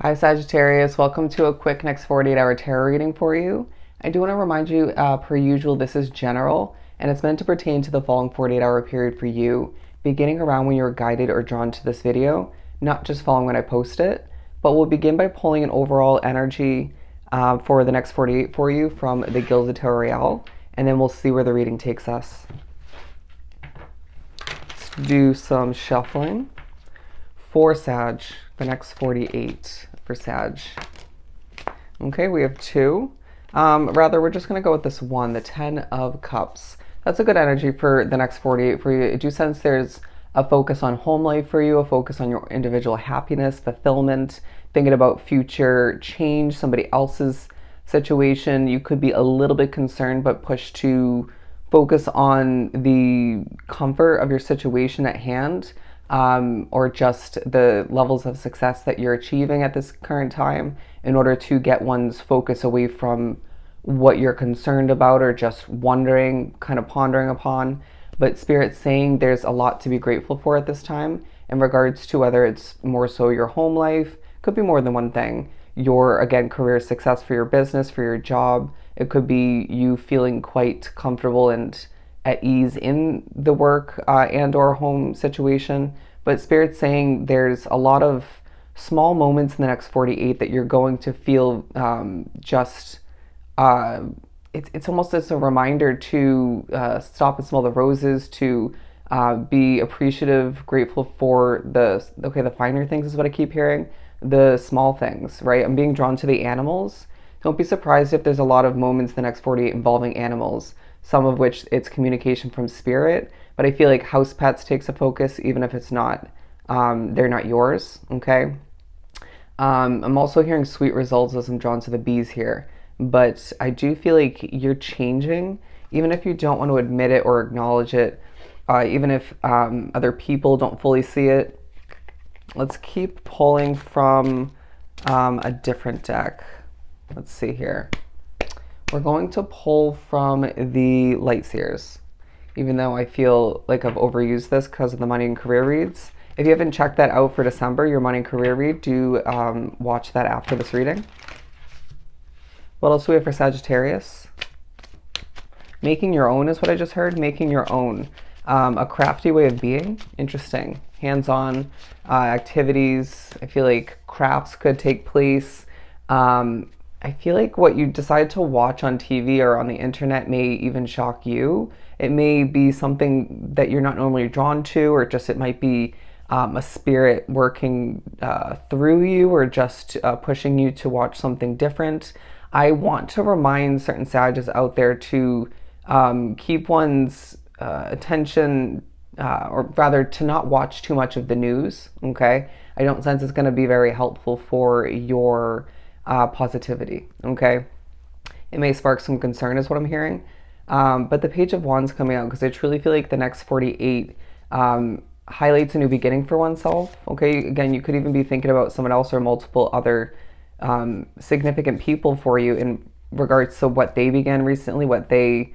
Hi Sagittarius, welcome to a quick next 48-hour tarot reading for you. I do want to remind you, per usual, this is general and it's meant to pertain to the following 48-hour period for you, beginning around when you're guided or drawn to this video, not just following when I post it. But we'll begin by pulling an overall energy for the next 48 for you from the Gilded Tarot Royale, and then we'll see where the reading takes us. Let's do some shuffling for Sag, the next 48 for Sag. Okay, we have two. We're just going to go with this one, the 10 of Cups. That's a good energy for the next 48 for you. I do sense there's a focus on home life for you, a focus on your individual happiness, fulfillment, thinking about future change, somebody else's situation. You could be a little bit concerned, but pushed to focus on the comfort of your situation at hand. Or just the levels of success that you're achieving at this current time in order to get one's focus away from what you're concerned about or just wondering, kind of pondering upon. But Spirit's saying there's a lot to be grateful for at this time in regards to whether it's more so your home life, could be more than one thing, your, again, career success for your business, for your job. It could be you feeling quite comfortable and at ease in the work and or home situation. But Spirit's saying there's a lot of small moments in the next 48 that you're going to feel it's almost as a reminder to stop and smell the roses, to be appreciative, grateful for the finer things is what I keep hearing, the small things, right? I'm being drawn to the animals. Don't be surprised if there's a lot of moments in the next 48 involving animals, some of which it's communication from Spirit, but I feel like house pets takes a focus even if it's not, they're not yours, okay? I'm also hearing sweet results as I'm drawn to the bees here, but I do feel like you're changing, even if you don't want to admit it or acknowledge it, even if other people don't fully see it. Let's keep pulling from a different deck. Let's see here. We're going to pull from the Light Seers, even though I feel like I've overused this because of the money and career reads. If you haven't checked that out for December, your money and career read, do watch that after this reading. What else do we have for Sagittarius? Making your own is what I just heard. Making your own. A crafty way of being. Interesting. Hands-on activities. I feel like crafts could take place. I feel like what you decide to watch on TV or on the internet may even shock you. It may be something that you're not normally drawn to, or just it might be a spirit working through you, or just pushing you to watch something different. I want to remind certain Sages out there to keep one's attention, or rather to not watch too much of the news, okay? I don't sense it's going to be very helpful for your positivity, okay? It may spark some concern is what I'm hearing. But the Page of Wands coming out because I truly feel like the next 48 highlights a new beginning for oneself, okay? Again, you could even be thinking about someone else or multiple other significant people for you in regards to what they began recently, what they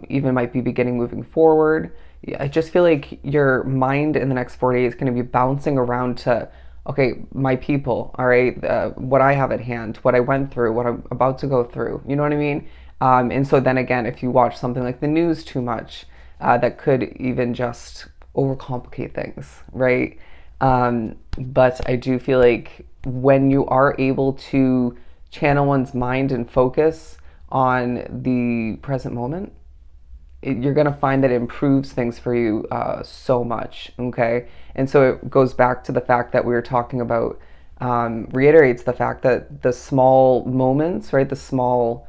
even might be beginning moving forward. I just feel like your mind in the next 48 is going to be bouncing around to, okay, my people, all right, what I have at hand, what I went through, what I'm about to go through, you know what I mean? And so then again, if you watch something like the news too much, that could even just overcomplicate things, right? But I do feel like when you are able to channel one's mind and focus on the present moment, you're going to find that it improves things for you so much, okay? And so it goes back to the fact that we were talking about, reiterates the fact that the small moments, right, the small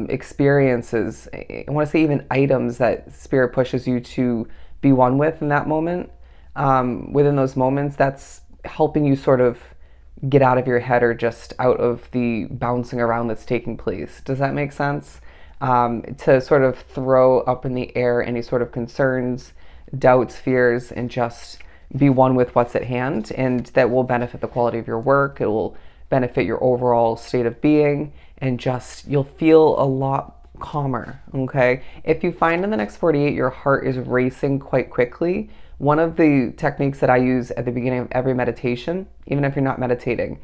experiences, I want to say even items that Spirit pushes you to be one with in that moment, within those moments, that's helping you sort of get out of your head or just out of the bouncing around that's taking place. Does that make sense? To sort of throw up in the air any sort of concerns, doubts, fears, and just be one with what's at hand. And that will benefit the quality of your work. It will benefit your overall state of being, and just you'll feel a lot calmer, okay? If you find in the next 48 your heart is racing quite quickly, One of the techniques that I use at the beginning of every meditation, even if you're not meditating,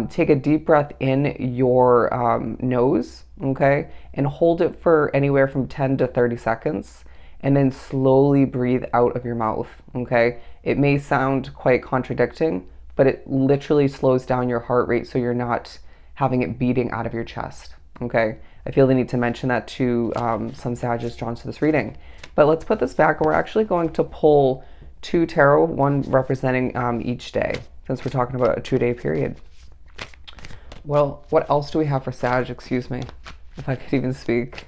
take a deep breath in your nose, okay, and hold it for anywhere from 10 to 30 seconds, and then slowly breathe out of your mouth, okay? It may sound quite contradicting, but it literally slows down your heart rate so you're not having it beating out of your chest, okay? I feel the need to mention that to some Sagittarius drawn to this reading. But let's put this back, and we're actually going to pull 2 tarot, one representing each day, since we're talking about a 2-day period. Well, what else do we have for Sag? Excuse me, if I could even speak.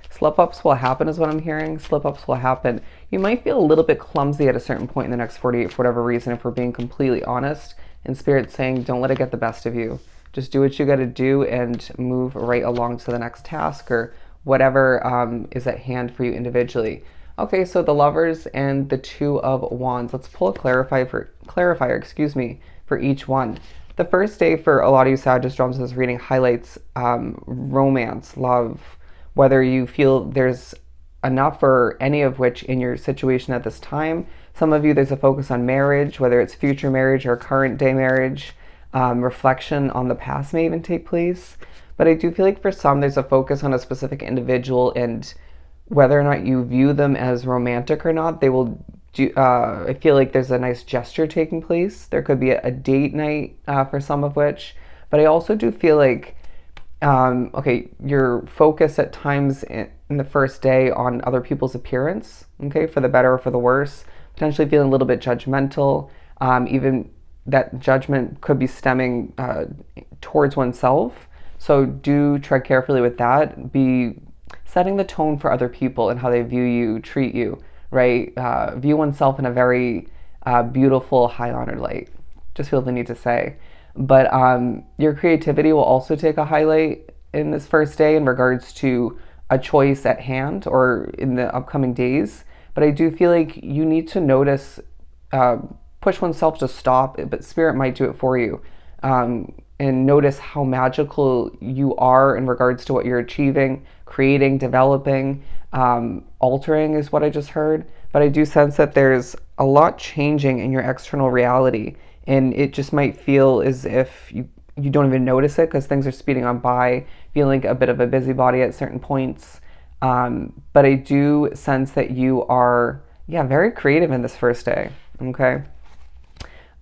Slip-ups will happen is what I'm hearing. Slip-ups will happen. You might feel a little bit clumsy at a certain point in the next 48 for whatever reason, if we're being completely honest. And Spirit's saying, don't let it get the best of you. Just do what you got to do and move right along to the next task or whatever is at hand for you individually. Okay, so the Lovers and the Two of Wands. Let's pull a clarifier, excuse me, for each one. The first day for a lot of you Sagittarius drawn to this reading highlights romance, love, whether you feel there's enough or any of which in your situation at this time. Some of you, there's a focus on marriage, whether it's future marriage or current day marriage. Reflection on the past may even take place. But I do feel like for some, there's a focus on a specific individual, and whether or not you view them as romantic or not, they will do, I feel like there's a nice gesture taking place. There could be a date night for some of which. But I also do feel like okay, your focus at times in the first day on other people's appearance, okay, for the better or for the worse, potentially feeling a little bit judgmental, even that judgment could be stemming towards oneself. So do tread carefully with that. Be setting the tone for other people and how they view you, treat you, right? View oneself in a very beautiful, high-honored light. Just feel the need to say. But your creativity will also take a highlight in this first day in regards to a choice at hand or in the upcoming days. But I do feel like you need to notice, push oneself to stop, but Spirit might do it for you. And notice how magical you are in regards to what you're achieving, creating, developing, altering is what I just heard. But I do sense that there's a lot changing in your external reality. And it just might feel as if you don't even notice it because things are speeding on by, feeling a bit of a busybody at certain points. But I do sense that you are, very creative in this first day, okay?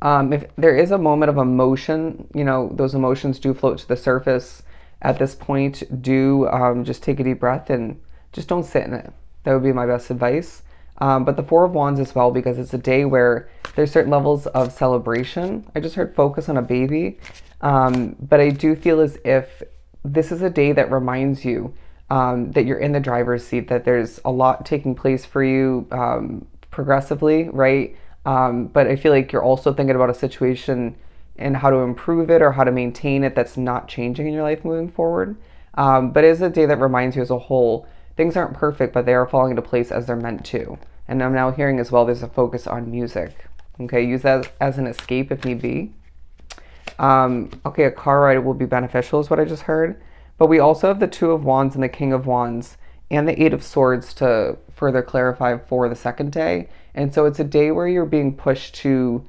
If there is a moment of emotion, those emotions do float to the surface at this point. Do just take a deep breath and just don't sit in it. That would be my best advice. But the Four of Wands as well, because it's a day where there's certain levels of celebration. I just heard focus on a baby. But I do feel as if this is a day that reminds you that you're in the driver's seat, that there's a lot taking place for you progressively, right? But I feel like you're also thinking about a situation and how to improve it or how to maintain it that's not changing in your life moving forward. But it is a day that reminds you as a whole, things aren't perfect, but they are falling into place as they're meant to. And I'm now hearing as well, there's a focus on music. Okay, use that as an escape if need be. Okay, a car ride will be beneficial is what I just heard. But we also have the Two of Wands and the King of Wands and the Eight of Swords to further clarify for the second day. And so it's a day where you're being pushed to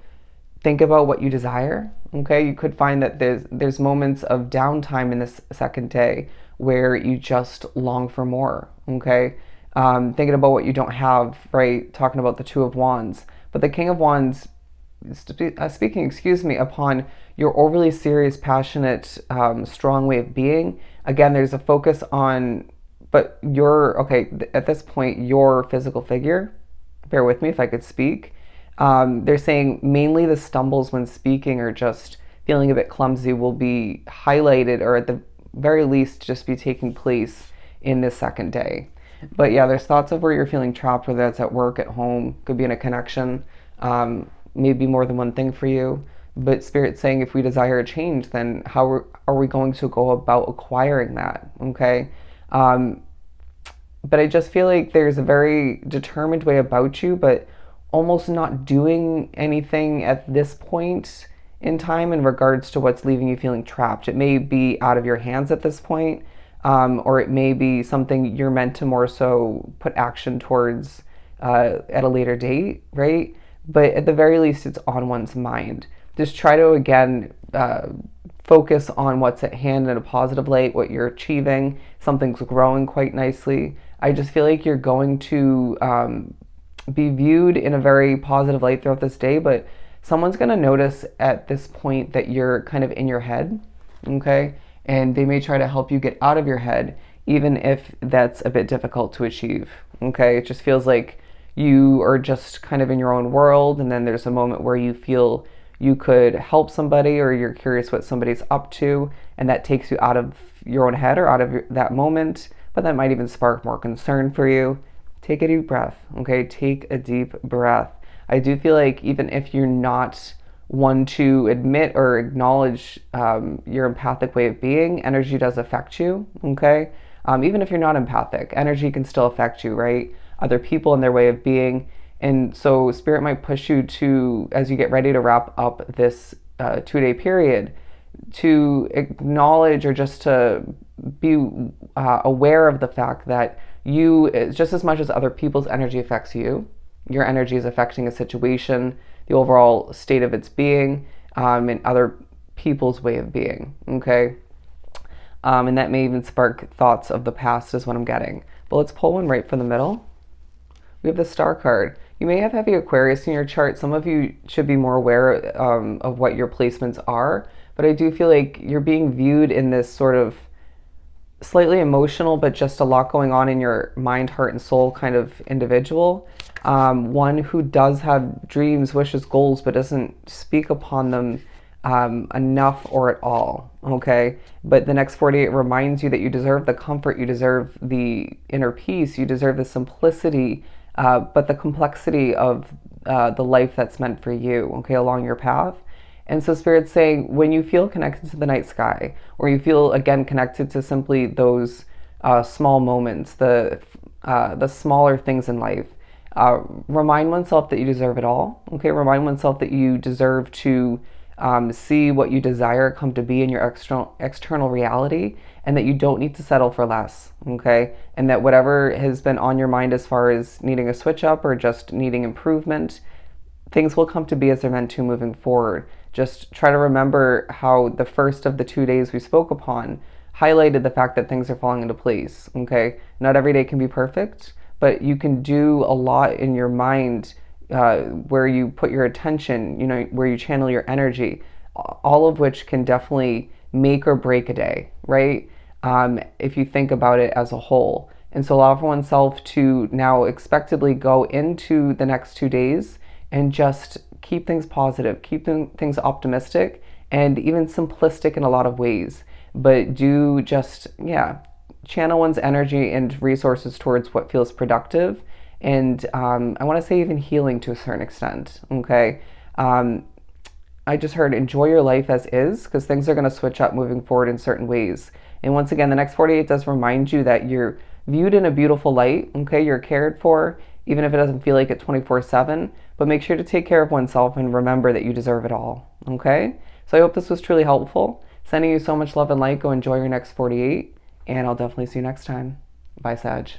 think about what you desire. Okay, you could find that there's moments of downtime in this second day where you just long for more. Okay, thinking about what you don't have, right? Talking about the Two of Wands, but the King of Wands speaking, upon your overly serious, passionate, strong way of being. Again, there's a focus on, but at this point, your physical figure. Bear with me if I could speak. They're saying mainly the stumbles when speaking or just feeling a bit clumsy will be highlighted, or at the very least just be taking place in this second day. But yeah, there's thoughts of where you're feeling trapped, whether that's at work, at home, could be in a connection, maybe more than one thing for you. But Spirit's saying if we desire a change, then how are we going to go about acquiring that? Okay. But I just feel like there's a very determined way about you, but almost not doing anything at this point in time in regards to what's leaving you feeling trapped. It may be out of your hands at this point, or it may be something you're meant to more so put action towards at a later date, right? But at the very least, it's on one's mind. Just try to, again, focus on what's at hand in a positive light, what you're achieving. Something's growing quite nicely. I just feel like you're going to be viewed in a very positive light throughout this day, but someone's going to notice at this point that you're kind of in your head, okay? And they may try to help you get out of your head, even if that's a bit difficult to achieve, okay? It just feels like you are just kind of in your own world, and then there's a moment where you feel you could help somebody, or you're curious what somebody's up to, and that takes you out of your own head or out of that moment, but that might even spark more concern for you. Take a deep breath, okay? Take a deep breath. I do feel like even if you're not one to admit or acknowledge your empathic way of being, energy does affect you, okay? Even if you're not empathic, energy can still affect you, right? Other people and their way of being. And so Spirit might push you to, as you get ready to wrap up this 2-day period, to acknowledge or just to be aware of the fact that you, just as much as other people's energy affects you, your energy is affecting a situation, the overall state of its being, and other people's way of being, okay? And that may even spark thoughts of the past is what I'm getting. But let's pull one right from the middle. We have the Star card. You may have heavy Aquarius in your chart. Some of you should be more aware of what your placements are, but I do feel like you're being viewed in this sort of slightly emotional, but just a lot going on in your mind, heart, and soul kind of individual. One who does have dreams, wishes, goals, but doesn't speak upon them enough or at all, okay? But the next 48 reminds you that you deserve the comfort, you deserve the inner peace, you deserve the simplicity, but the complexity of the life that's meant for you, okay, along your path. And so Spirit's saying, when you feel connected to the night sky, or you feel, again, connected to simply those small moments, the smaller things in life, remind oneself that you deserve it all, okay? Remind oneself that you deserve to see what you desire come to be in your external reality, and that you don't need to settle for less, okay? And that whatever has been on your mind as far as needing a switch up or just needing improvement, things will come to be as they're meant to moving forward. Just try to remember how the first of the 2 days we spoke upon highlighted the fact that things are falling into place, okay? Not every day can be perfect, but you can do a lot in your mind where you put your attention, you know, where you channel your energy, all of which can definitely make or break a day, right? If you think about it as a whole. And so allow for oneself to now expectedly go into the next 2 days and just keep things positive, keep things optimistic, and even simplistic in a lot of ways. But do just, channel one's energy and resources towards what feels productive. And I want to say even healing to a certain extent, okay? I just heard enjoy your life as is, because things are going to switch up moving forward in certain ways. And once again, the next 48 does remind you that you're viewed in a beautiful light, okay? You're cared for, even if it doesn't feel like it 24/7. But make sure to take care of oneself and remember that you deserve it all, okay? So I hope this was truly helpful. Sending you so much love and light. Go enjoy your next 48, and I'll definitely see you next time. Bye, Sag.